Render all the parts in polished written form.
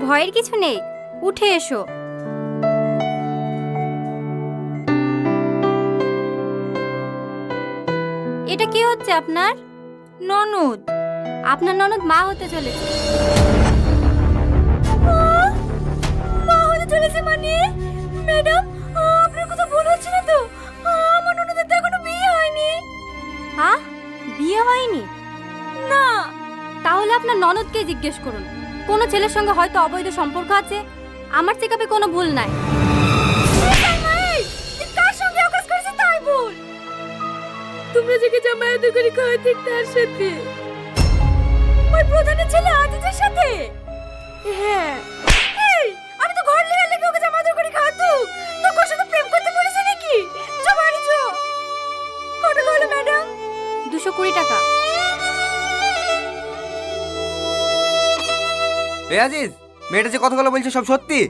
ভয়ের কিছু নেই, উঠে এসো। এটা কি হচ্ছে আপনার? ননদ। আপনার ননদ মা হতে চলেছে। মা হতে চলেছে মানে? ম্যাডাম, আপনার কথা ভুল হচ্ছে না তো? আমার ননদের তো এখনো বিয়ে হয়নি। হ্যাঁ, বিয়ে হয়নি? না। তাহলে আপনার ননদকে জিজ্ঞেস করুন। কোনো ছেলের সঙ্গে হয়তো অবৈধ সম্পর্ক আছে। আমার চেকআপে কোনো ভুল নাই। কার সঙ্গে অকাজ করেছে তাই বল। তোমরা যে জামায়াত করে খাওয়া ঠিক তার সাথে। ওই প্রধানের ছেলে আজিজের সাথে? হ্যাঁ। এই, আমি তো ঘর লেগে লেগে ওকে জামায়াত করে খাওয়াতো। তো কোর সাথে প্রেম করতে বলেছে নাকি? চো বাড়ি চো। কত হলো ম্যাডাম? 220 টাকা। এ আজিজ, মেয়েটা যে কথাগুলো বলছে সব সত্যি?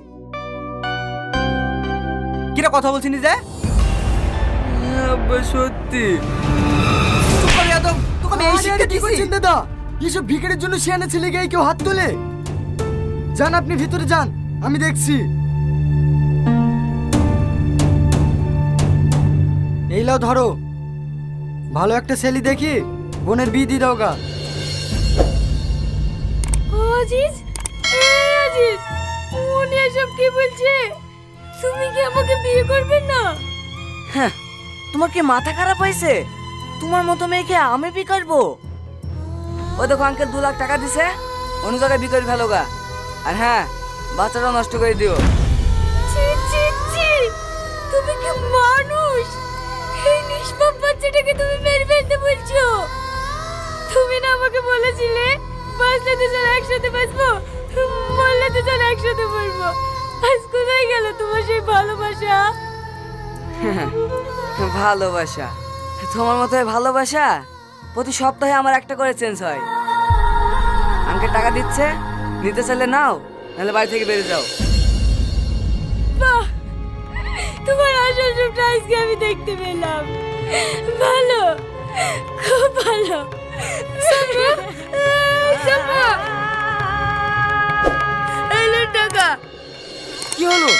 কিরা কথা বলছিস যে? সত্যি। চুপ কর যাদব, তোকে আমি এই শিক্ষা কি দিছি। করছেন দাদা? এসব ভিখারির জন্য শিয়ানা ছেলে গায়ে কেউ হাত তোলে? যান আপনি ভিতরে যান, আমি দেখছি। এই লাও ধরো, ভালো একটা ছেলে দেখি বোনের বিয়ে দিয়ে দাও গা। আজিজ, আজিজ, উনি এসব কি বলছে? তুমি কি আমাকে বিয়ে করবে না? হ্যাঁ, তোমার কি মাথা খারাপ হয়েছে? তোমার মতো মেয়েকে আমি বিয়ে করবো? ও দেখো আঙ্কেল 2 লাখ টাকা দিছে, অন্য জায়গায় বিয়ে করে ফেলো গা। আর হ্যাঁ, বাচ্চাটাও নষ্ট করে দিও। ছি ছি ছি, তুমি কি মানুষ? এই নিষ্পাপ বাচ্চাটাকে তুমি মেরে ফেলতে বলছো? তুমি না আমাকে বলেছিলে বাঁচলে দুজন একসাথে বাঁচবো, মরলে দুজন একসাথে মরবো। আজ কোথায় গেল তোমার সেই ভালোবাসা? ভালোবাসা? তোমার মতো ভালোবাসা প্রতি সপ্তাহে আমার একটা করে চেঞ্জ হয়। আঙ্কেল টাকা দিচ্ছে, নিতে চাইলে নাও, নাহলে বাড়ি থেকে বেরিয়ে যাও। বাহ, তোমার আসল রূপটা আজকে আমি দেখতে পেলাম। ভালো, খুব ভালো। এলো টাকা। কি হলো,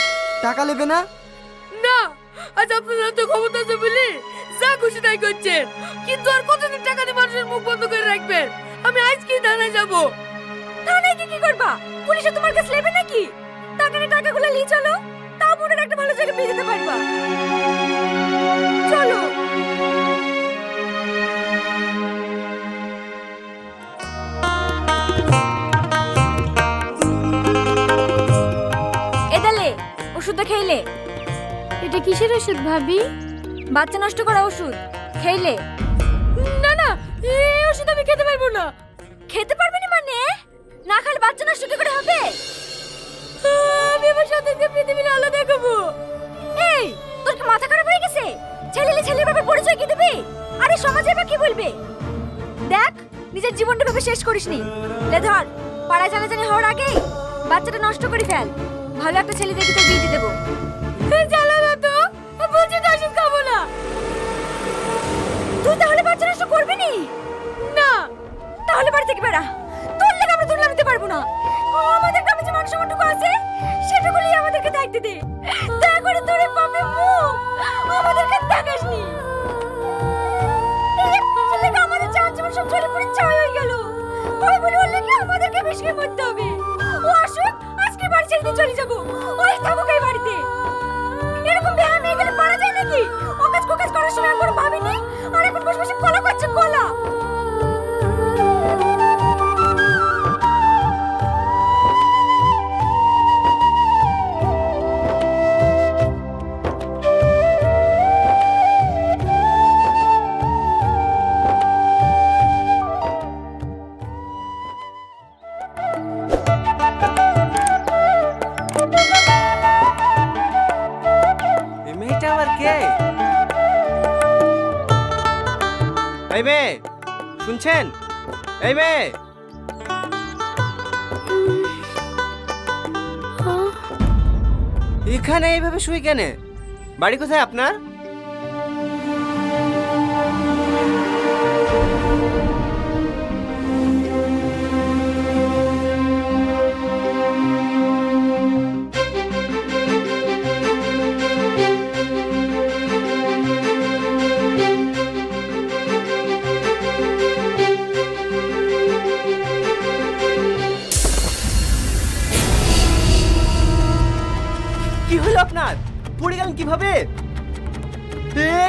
টাকা নেবে না? না, আজ আপনার তো ক্ষমতা আছে বলে যা খুশি তাই করছেন। কিন্তু আর কতদিন টাকা দিয়ে মানুষের মুখ বন্ধ করে রাখবেন? আমি আজকেই থানায় যাব। থানায় কি করবা? পুলিশে তোমার কাছে নেবে নাকি? টাকাগুলো নিয়ে চলো, তাও বোনের একটা ভালো জায়গায় পেয়ে যেতে পারবা। চলো। এদালে ওষুধটা খেলে। এটা কিসের ওষুধ ভাবি? বাচ্চা নষ্ট করা ওষুধ, খেলে। না না, এই ওষুধ আমি খেতে পারবো না। খেতে পারবে না মানে? না খেলে বাচ্চা নষ্ট কি করে হবে? আমি আমার সন্তানকে পৃথিবীর আলো দেখাবো। এই, তোর কি মাথা খারাপ হয়ে গেছে? ছেলের বাবার পরিচয় কি দিবি? আরে সমাজে বা কি বলবে? দেখ, নিজের জীবনটা ভেবে শেষ করিসনি। লে ধর, পাড়ায় জানাজানি হওয়ার আগেই বাচ্চাটা নষ্ট করে ফেল। ভালো একটা ছেলে দেখে তোর বিয়ে দিয়ে দেবো। জ্বালা না তো, বলছি তো ওষুধ খাবো না। তুই তাহলে বাচ্চা নষ্ট করবি নি? না। তাহলে বাড়ি থেকে বেড়া। তোর লেগে আমরা দুনিয়া নিতে পারবো না। আমাদের গ্রামে যে মানুষ মনটুকু আছে সেটুকুলি আমাদেরকে দেখতে দে। দয়া করে তোর এই পাপের মুখ আমাদেরকে দেখাসনি। এই ছেলেটা আমাদের চার জীবন সব ঝরে পড়ে ছাই হয়ে গেল। ওই বলে ওর লেগে আমাদেরকে বেশি মরতে হবে। ও আসুক, আজকে বাড়ি ছেড়ে দিয়ে চলে যাবো। ওই থাকুক এই বাড়িতে। এরকম বেহায়া মেয়ে গেলে পারা যায় নাকি? ওকাজ কোকাজ করার সময় আর কোনো ভাবিনি, আর এখন বসে বসে কলা করছে কলা। এই মেয়েটা আবার কে? এই মেয়ে, শুনছেন? এই মেয়ে, এখানে এইভাবে শুই কেন? বাড়ি কোথায় আপনার? পড়ে গেলেন কিভাবে?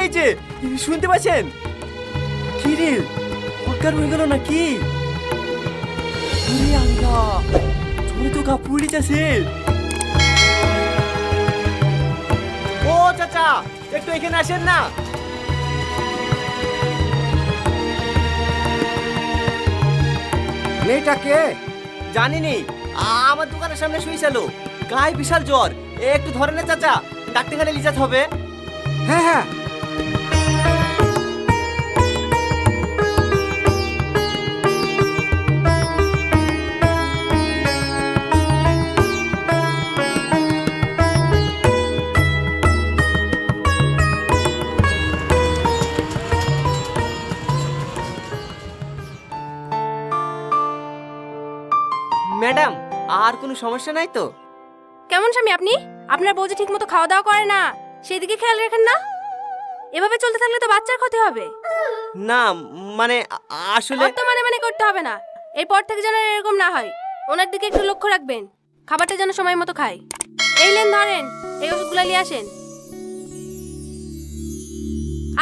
এই যে শুনতে পাচ্ছেন? কি রে, অজ্ঞান হয়ে গেল নাকি? আরে আল্লাহ, তুমি তো কাপুড়ি যাচ্ছে। ও চাচা, একটু এখানে আসেন না। মেয়েটা কে? জানিনি, আমার দোকানের সামনে শুয়েছিল, গায়ে বিশাল জ্বর। একটু ধরে না চাচা, ডাক্তারখানে নিয়ে যেতে হবে। হ্যাঁ হ্যাঁ। ম্যাডাম, আর কোনো সমস্যা নাই তো? কেমন স্বামী আপনি? আপনার বউ যে ঠিক মতো খাওয়া দাওয়া করে না, সেই দিকে খেয়াল রাখেন না? এভাবে চলতে থাকলে তো বাচ্চার ক্ষতি হবে। না মানে আসলে অত মানে করতে হবে না। এরপর থেকে যেন এরকম না হয়, ওনার দিকে একটু লক্ষ্য রাখবেন। খাবারটা যেন সময় মতো খায়। এই লেন ধরেন, এই ওষুধগুলো নিয়ে আসেন।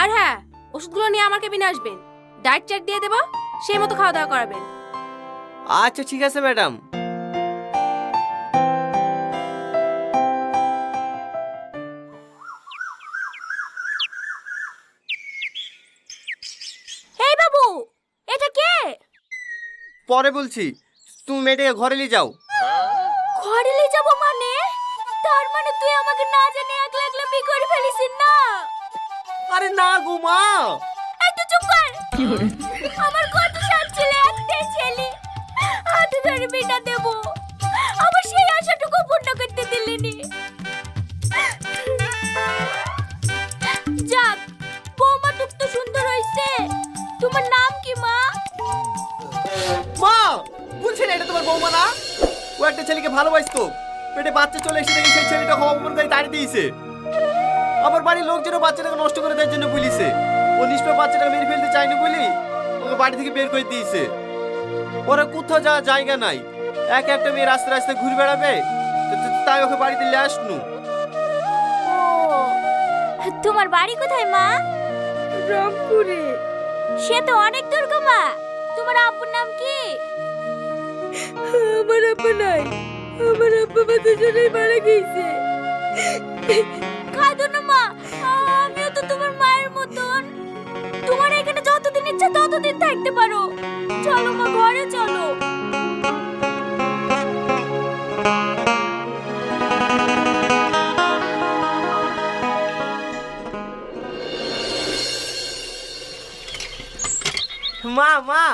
আর হ্যাঁ, ওষুধগুলো নিয়ে আমার কেবিনে আসবেন। ডায়েট চার্ট দিয়ে দেবো, সেই মতো খাওয়া দাওয়া করাবেন। আচ্ছা ঠিক আছে ম্যাডাম। এই বাবু, এটা কে? পরে বলছি, তুমি মেয়েটাকে ঘরে নিয়ে যাও। ঘরে নিয়ে যাবো মানে? তার মানে তুই আমাকে না জানি একলা একলা বিয়ে করে ফেলিস না? আরে না গো মা। একটু চুপ কর। আমার কত সাত ছেলে, একটাই ছেলে, হাতে ধরে বিটা দেবো, আমার সেই আশাটুকু পূর্ণ করতে দিলেনি। যাক, বৌমা টুক তো সুন্দর হয়েছে। তোমার নাম কি মা? মা বলছেন এটা তোমার বৌমা না? ও একটা ছেলেকে ভালোবাসতো, পেটে বাচ্চা চলে এসে দেখি সেই ছেলেটা অপমান করে তাড়িয়ে দিয়েছে। আমার বাড়ির লোকজনও বাচ্চাটাকে নষ্ট করে দেওয়ার জন্য বলিছে। ও নিষ্পাপ বাচ্চাটাকে মেরে ফেলতে চায়নি বলি ওকে বাড়ি থেকে বের করে দিয়েছে। ওরা কোথাও যাওয়ার জায়গা নাই, এক একটা মেয়ে রাস্তায় রাস্তায় ঘুরে বেড়াবে, তাই ওকে বাড়িতে নিয়ে আসনু। ও, তোমার বাড়ি কোথায় মা? রংপুরে। সে তো অনেক দূর গো মা। তোমার আব্বুর নাম কি? আমার আব্বু নাই, আমার আব্বু বাচ্চা জন্যই মারা গেছে। কাঁদো না মা, আমিও তো তোমার মায়ের মতন। তোমার এখানে যতদিন ইচ্ছা ততদিন থাকতে পারো। চলো মা, ঘরে চলো। মা মা,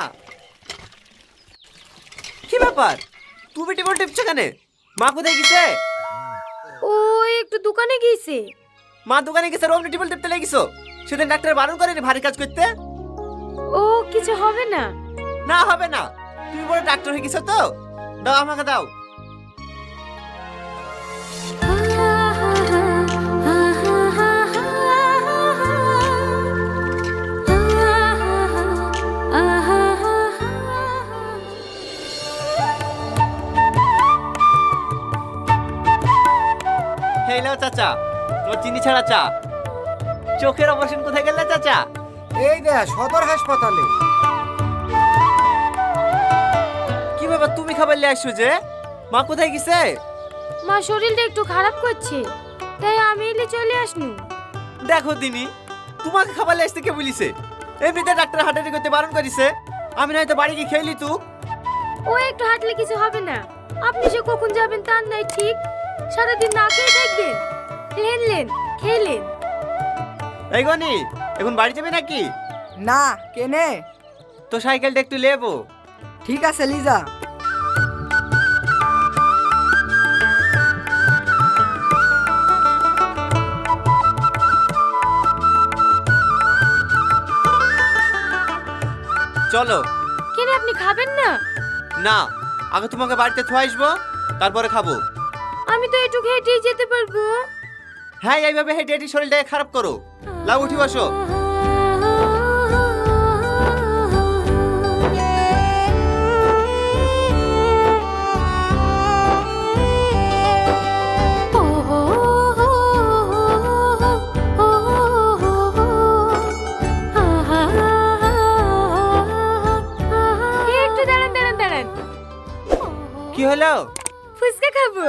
কি ব্যাপার? তুমি টেবিল টিপছো কেন? মা কোথায় গেছে? ও একটু দোকানে গিয়েছে। মা দোকানে গেছে, অমনি টেবিল টিপতে লেগেছো? সেদিন ডাক্তার বারণ করেনি ভারী কাজ করতে? ও কিছু হবে না। না হবে না, তুমি বড় ডাক্তার হয়ে গেছো তো। দাও আমাকে দাও। এই নাও চাচা, তোমার চিনি ছাড়া চা। চোখের অপারেশন কোথায় গেলে চাচা? এই দে সদর হাসপাতালে। কি ব্যাপার, তুমি খাবার নিয়ে আসছো যে? মা কোথায় গেছে? মা শরীরটা একটু খারাপ করছে, তাই আমি এলে চলে আসনু। দেখো দিনি, তোমাকে খাবার নিয়ে আসতে কে বলিছে? এমনিতে ডাক্তার হাঁটাহাঁটি করতে বারণ করিছে। আমি নয়তো বাড়ি গিয়ে খেয়ে লিতু। ও একটু হাঁটলে কিছু হবে না। আপনি যে কখন যাবেন তার নাই ঠিক। সারাদিন না খেয়ে দেখবেন। লেন খেলেন। এই গনি, এখন বাড়ি যাবে নাকি? না কেনে? তো সাইকেলটা একটু লেবো। ঠিক আছে লিজা। চলো। কেন আপনি খাবেন না? না, আগে তোমাকে বাড়িতে থুয়ে আসবো, তারপরে খাবো। আমি তো একটু হেঁটেই যেতে পারবো। হ্যাঁ, এইভাবে হেঁটে হেঁটে শরীরটাকে খারাপ করো। লাও উঠি বসো। দাঁড়ান, কি হলো? ফুচকা খাবো।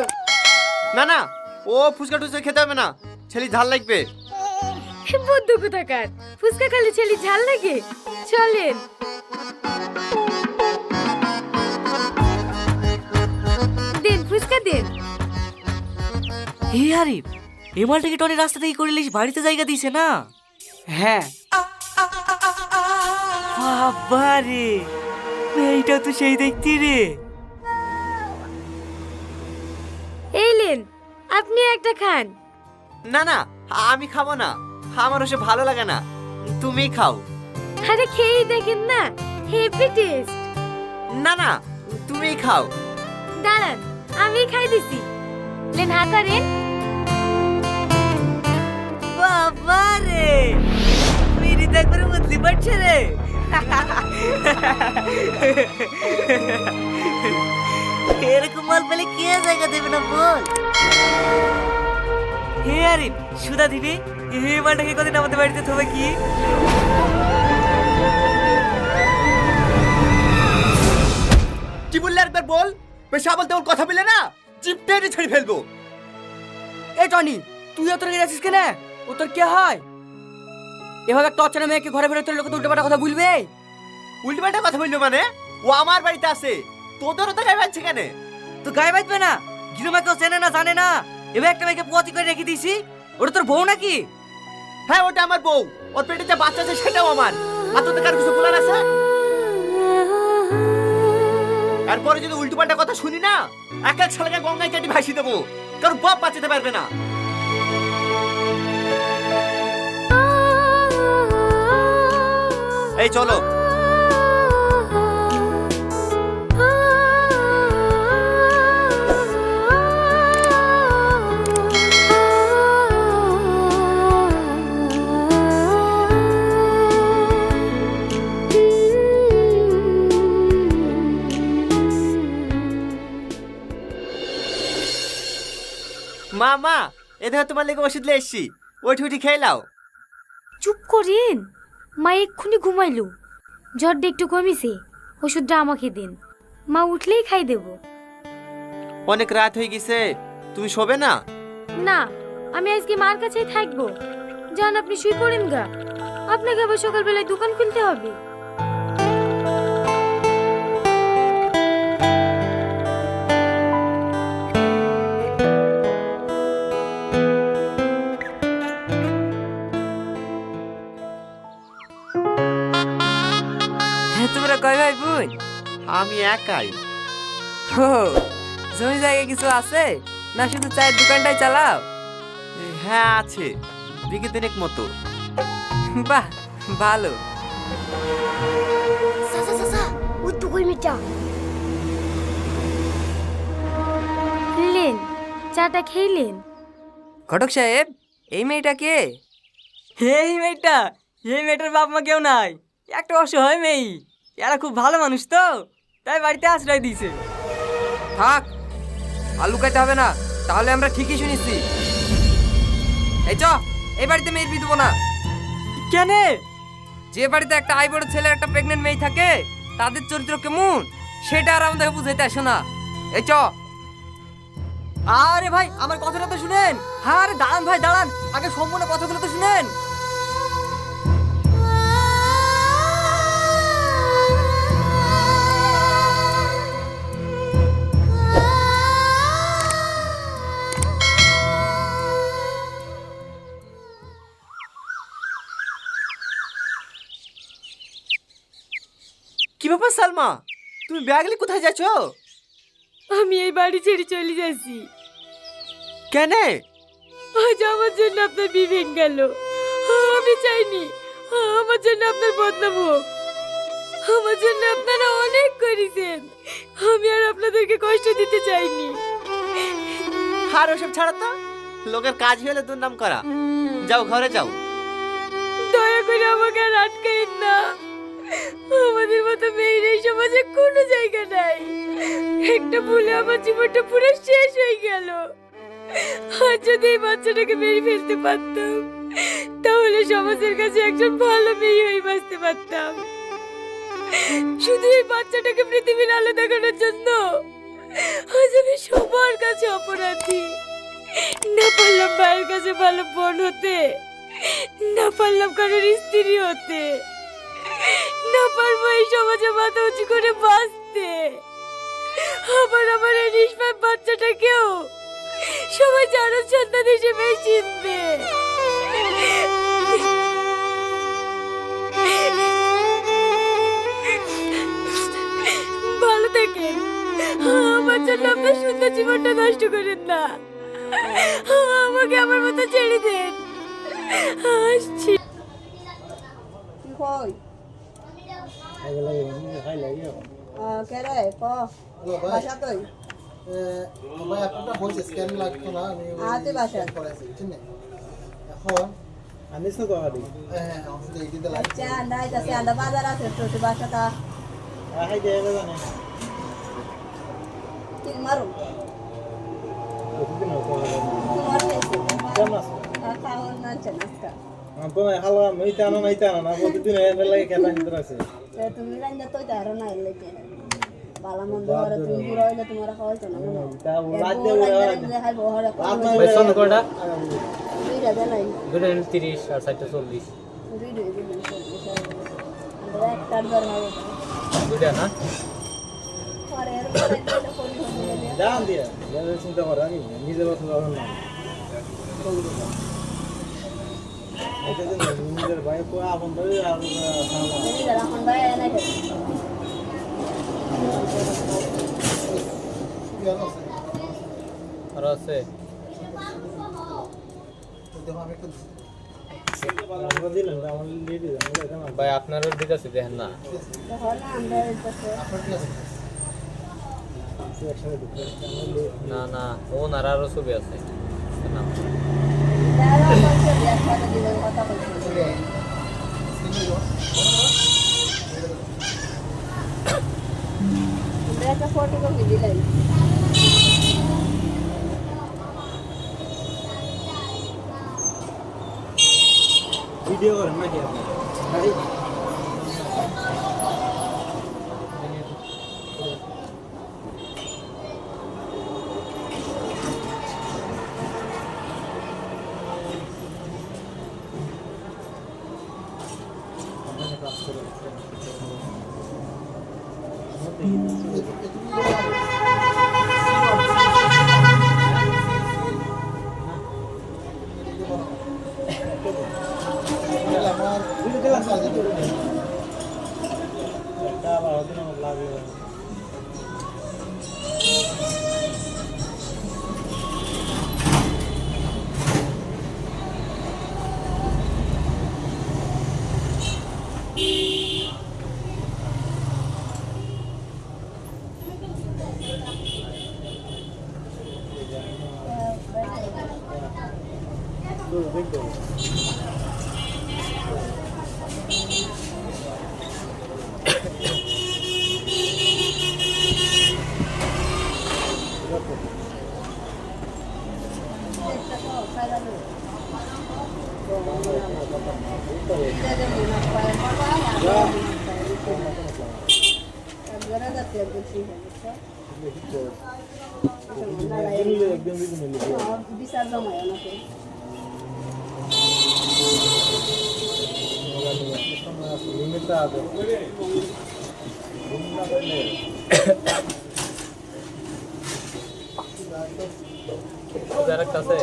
না না, ও ফুচকা টুচকা খেতে হবে না, ছেলে ঝাল লাগবে। বুদ্ধ কোথাকার, ফুচকা খেলে ছেলে ঝাল লাগে? চলেন। দেন ফুচকা দেন। হে আরিফ, এ মালটাকে টনি রাস্তা থেকে করে লিস বাড়িতে জায়গা দিছে না? হ্যাঁ, বাবা রে, এইটা তো সেই দেখতি রে। এই লেন, আপনি একটা খান। না না, আমি খাবো না, আমার ওসব ভালো লাগে না, তুমি খাও। আরে খেয়েই দেখেন না, হেভি টেস্ট। না না, তুমি খাও। দাঁড়ান, আমি খাই দিছি। লেন হা করেন। বাবা রে, মেরি দেখ করে বদলি পড়ছে রে। এরকম মাল পেলে কে জায়গা দেবে না বল? হে আরিফ, সুধা দিবি? এই মালটাকে কদিন আমাদের বাড়িতে থবে কি? কি বললে একবার বল, বেশি বলতে ওর কথা বলে না জিপ টেনে ছেড়ে ফেলবো। এই টনি, তুই অত রেগে যাচ্ছিস কেন? ও তোর কে হয়? এভাবে একটা অচেনা মেয়েকে ঘরে বেরোতে লোকে তো উল্টোপাল্টা কথা বলবে। উল্টোপাল্টা কথা বললো মানে? ও আমার বাড়িতে আছে, তোদেরও তো গায়ে বাজছে কেন? তো গায়ে বাঁচবে না? গিরুমা কেউ চেনে না জানে না, এবার একটা মেয়েকে পোয়াতি করে রেখে দিয়েছি। ওটা তোর বউ নাকি? হ্যাঁ, ওটা আমার বউ, ওর পেটে যে বাচ্চা আছে সেটাও আমার। আর তোদের কার কিছু বলার আছে? এরপরে যদি উল্টোপাল্টা কথা শুনি না, এক এক ছেলেকে গঙ্গায় কেটে ভাসিয়ে দেবো, কারণ বাপ বাঁচাতে পারবে না। এই চলো। মা মা, এদের তোমার লেগে ওষুধ নিয়ে এসছি, ওইটি উঠি খেয়ে নাও। চুপ করেন, মা এক্ষুনি ঘুমাইলো, জ্বরটা একটু কমিছে, ওষুধটা আমাকে দিন, মা উঠলেই খাই দেব। অনেক রাত হয়ে গেছে, তুমি শোবে না? না, আমি আজকে মার কাছেই থাকবো। যান আপনি শুয়ে পড়েন গা, আপনাকে আবার সকালবেলায় দোকান খুলতে হবে। তোমরা কয় ভাই বোন? আমি একাই। ও, জমি জায়গা কিছু আছে না শুধু চায়ের দোকানটাই চালাও? হ্যাঁ আছে, বিঘে তিনেক মতো। বাহ, ভালো। লেন, চাটা খেলেন? ঘটক সাহেব, এই মেয়েটা কে? এই মেয়েটার বাপ মা কেউ নাই, একটা অসহায় মেয়ে। এরা খুব ভালো মানুষ তো, তাই বাড়িতে আশ্রয় দিয়েছে। থাক, আর লুকাইতে হবে না, তাহলে আমরা ঠিকই শুনেছি। এই চ, এই বাড়িতে মেয়ের বিয়ে দেবো না। কেন? যে বাড়িতে একটা আই বড় ছেলে একটা প্রেগনেন্ট মেয়ে থাকে, তাদের চরিত্র কেমন সেটা আর আমাদেরকে বুঝাইতে আসে না। এই চ। আরে ভাই, আমার কথাটা তো শুনেন। আরে দাঁড়ান ভাই, দাঁড়ান, আগে সম্পূর্ণ কথাগুলো তো শুনেন। কি ব্যাপার সালমা, তুমি ব্যাগ নিয়ে কোথায় যাচ্ছ? আমি এই বাড়ি ছেড়ে চলে যাচ্ছি। কেন? আজ আমার জন্য আপনার বিয়ে গেল, আমি চাইনি আমার জন্য আপনার বদনাম হোক। আমার জন্য আপনারা অনেক করেছেন, আমি আর আপনাদেরকে কষ্ট দিতে চাইনি। আর ওসব ছাড়া তো, লোকের কাজ হলে দুর্নাম করা। যাও ঘরে যাও। দয়া করে আমাকে আর আটকাইন না, আমাদের মতো মেয়ের এই সমাজে কোনো জায়গা নাই। একটা ভুলে আমার জীবনটা পুরো শেষ হয়ে গেল। আর যদি এই বাচ্চাটাকে মেরে ফেলতে পারতাম, তাহলে সমাজের কাছে একজন ভালো মেয়ে হয়ে বাঁচতে পারতাম। শুধু এই বাচ্চাটাকে পৃথিবীর আলো দেখানোর জন্য আজ আমি সবার কাছে অপরাধী। না পারলাম ভাইয়ের কাছে ভালো বোন হতে, না পারলাম কারোর স্ত্রী হতে, না পারবো এই সমাজে মাথা উঁচু করে বাঁচতে। আবার আমার এই নিষ্পাপ বাচ্চাটাকেও সবাই জানার সন্তান হিসেবে চিনবে। ভালো থাকেন, আমার জন্য আপনার সুন্দর জীবনটা নষ্ট করেন না। আমাকে আমার মতো ছেড়ে দেন। আসছি। কই কেরে ক বাসা কই ভাই আপনারটা বলছে স্ক্যান লাগতো না আমি তুই বাসা করাইছি ঠিক না এখন আনিস না তো আদি হ্যাঁ ওষুধ এই দিতে লাগছে আচ্ছা নাই যাচ্ছে আন্দা বাজার আছে তো তুই বাসাটা হাই দেবে জানে তিন মারো ওষুধ না তো তোমার পেয়েছে কেমন আছে খাওয়া নাচছে নাচটা তো হালকা মাইতা না প্রতিদিন এর লাগে কেন নিতে আছে তুমি রান্না তো তারও না এলে কে বালা মন্দ করে তুমি পুরো হইলে তোমার খাওয়া তো না তা রাত দিয়ে দেখাই বহরে বেসন কোটা দুইটা দেলাই 230 আর 40 দুইটা একটার দর হবে দুইটা না পরে এর পরে ফোন করে দাম দিয়া চিন্তা করো আমি নিজের কথা ভাবো না এটা যে নিজের ভাই কো আপন ধরে আর এখন ভাই এনে আর আছে আমরা দিলাম আমার লেডি আমরা ভাই আপনারও দিতেছি দেখেন না তখন আমরা না না ও নার আরো ছবি আছে না একটা ফটো কপি দিলেন ভিডিও করেন নাকি আপনি বিচার জমায় আমাকে ওদের একটা আছে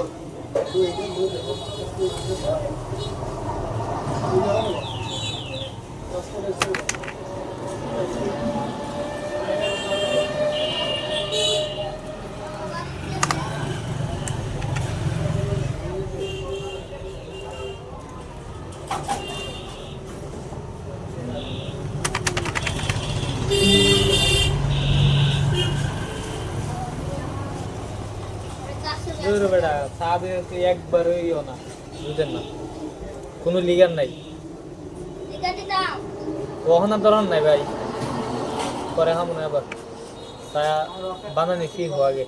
বেটা সাদে একবারইও না বুঝেন না কোনো লিগার নাই ওখানে ধরন নাই ভাই পরে হাম না আবার তা বানানি কি হো আগে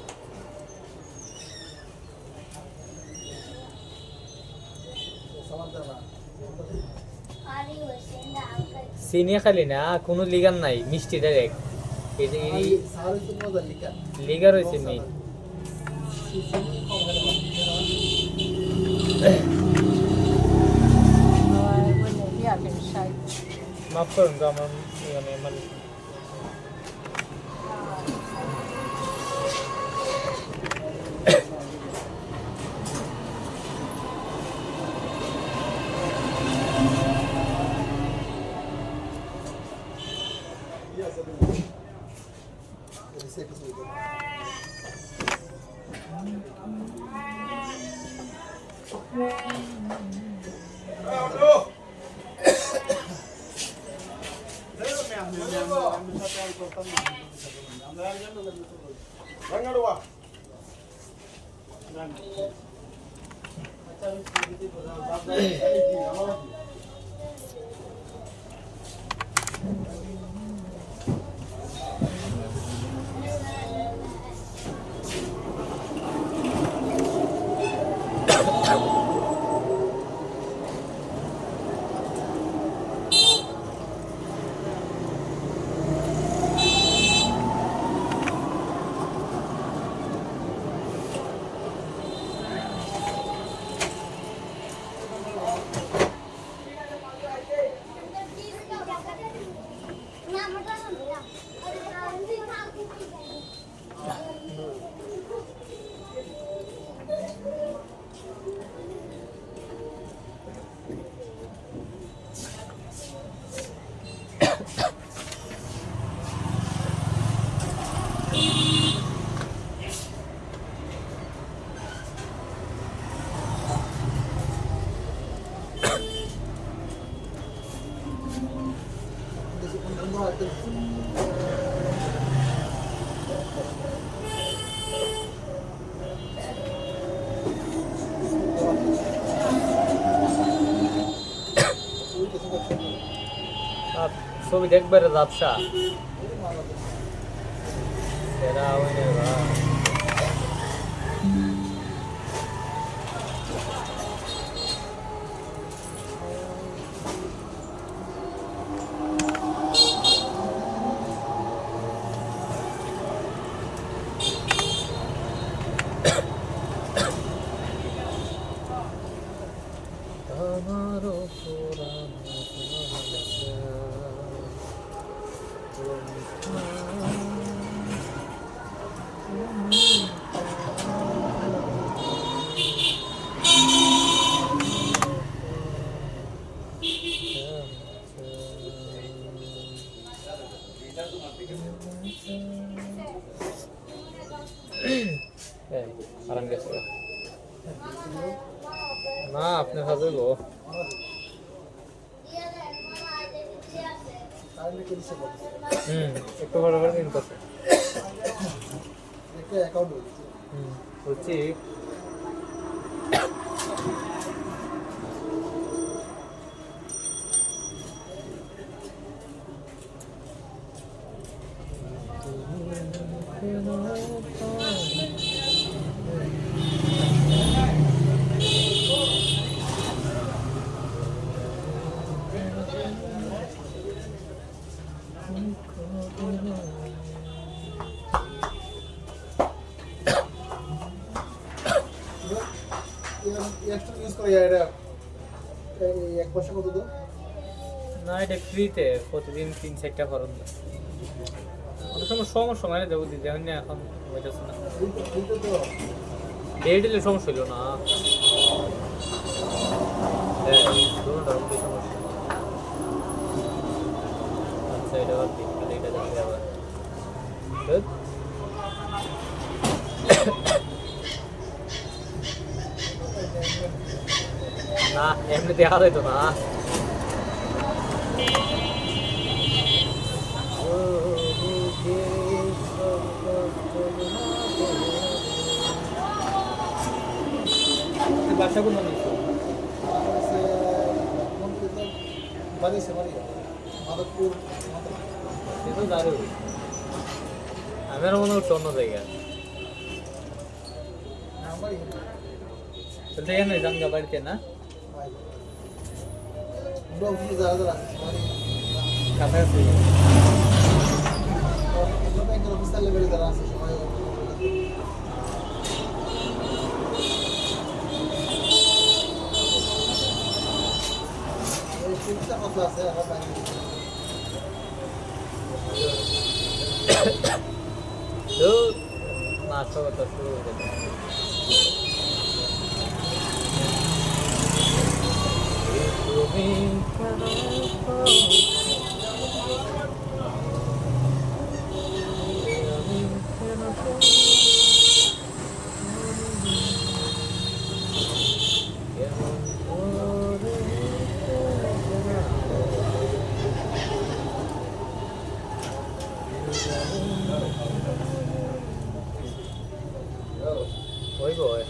চিনি খালি না কোনো লিগার নাই মিষ্টি ডাইরেক্ট এই সার তো মজা লিখা লিগার হয়েছে মেইন মাফ করুন তো আমার মানে ছবি দেখবার ব্যবসা সেরা হইনে বা আমারও পুরানো আরাম গেছে না আপনি হবে গো একটু বড় বড় দিন করছে অ্যাকাউন্ট বলছি ইউজ করে এটা এক বছর কত তো না এটা ফ্রিতে প্রতিদিন 3-4টা খরচ দেয় অনেক সময় সময় না দেবো দিদি এখন এখন হইতেছে না ডেট এলে সমস্যা হইল না দুটোটার মধ্যে সমস্যা আচ্ছা এটা আবার দিন খালি এটা যাবে আবার না এমনি দেখা যাইতো না বাসা কোন মাধবপুর সে তো দারুণ আমার মনে হচ্ছে অন্য জায়গা চলতে গেলে জানগা বাড়িতে না যারা যারা কাছাকাছি ব্যাংকের অফিসার লেভেলে যারা আছে সবাই এই ফিক্সটা কত আছে এখন ব্যাংকে নাশকতা শুরু হয়ে যাবে তুমি ওই বয়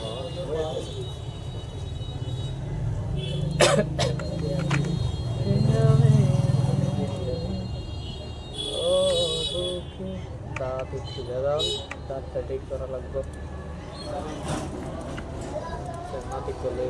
দাঁত একটু বেদাল দাঁতটা ঠিক করা লাগবে না ঠিক করলে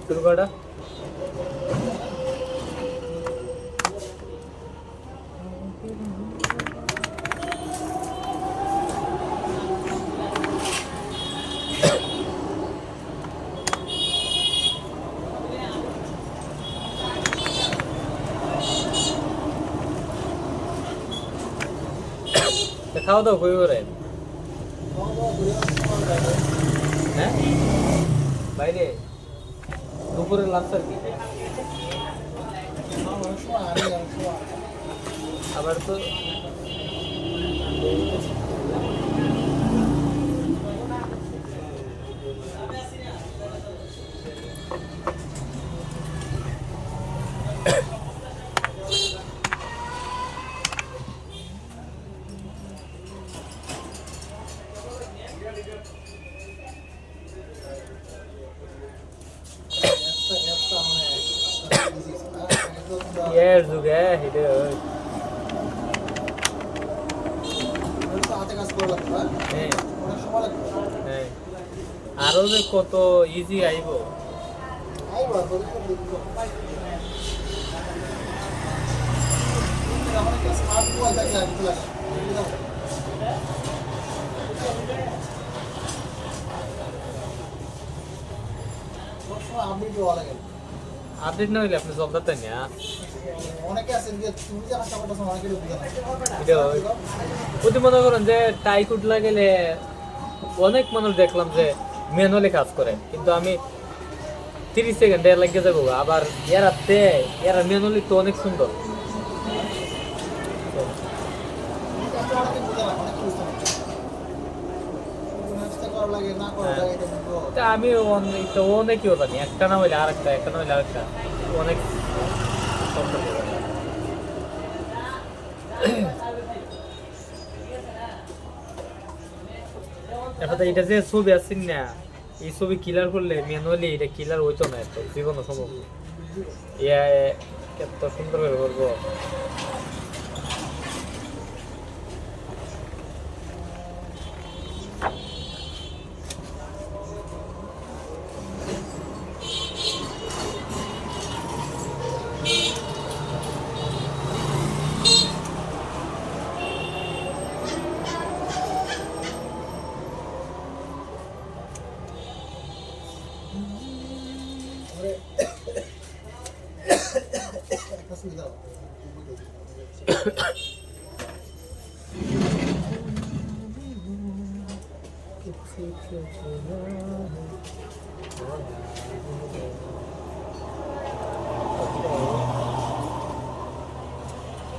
শুরু করা খাওয়া দাওয়া কই করে হ্যাঁ বাইরে দুপুরের লাঞ্চ আর কি আবার তো এর যুগে হেডে হ্যাঁ হ্যাঁ আরো যে কত ইজি আইব আপডেট না হইলে আপনি সব দাতেন না অনেকে আছেন যে তুমি যে হাসা কথা অনেকে বুঝে না এটা প্রতি মনে করেন যে টাইকুট লাগলে অনেক মানুষ দেখলাম যে ম্যানুয়ালি কাজ করে কিন্তু আমি 30 সেকেন্ডে লাগিয়ে যাবো আবার এরা ম্যানুয়ালি তো অনেক সুন্দর অনেকে বুঝে না অনেকে বুঝতে না লাগে না করা লাগে এটা বুঝবো তা আমি তো অনেকইও জানি, একটা না হইলে আরেকটা, একটা না হইলে আরেকটা, অনেক সম্পর্ক আছে। এবার এটা যে ছবি আছেন না, এই ছবি কিলার করলে ম্যানুয়ালি এটা কিলার হইতো না, এত জীবন সম্ভব না। এত সুন্দর করে করবো।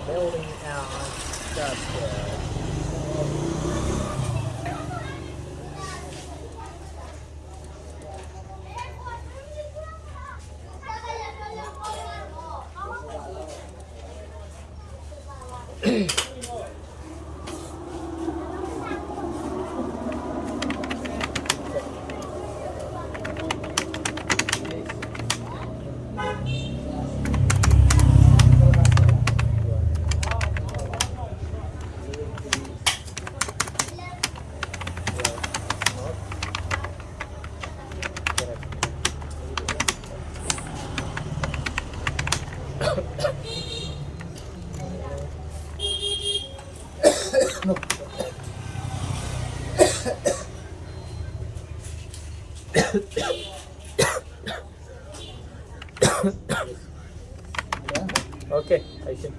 Building out justice. Okay, I see.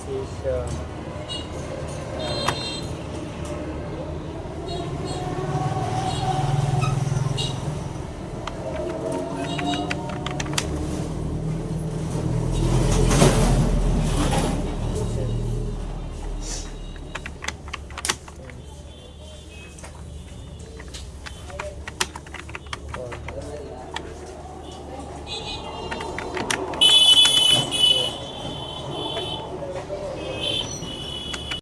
See,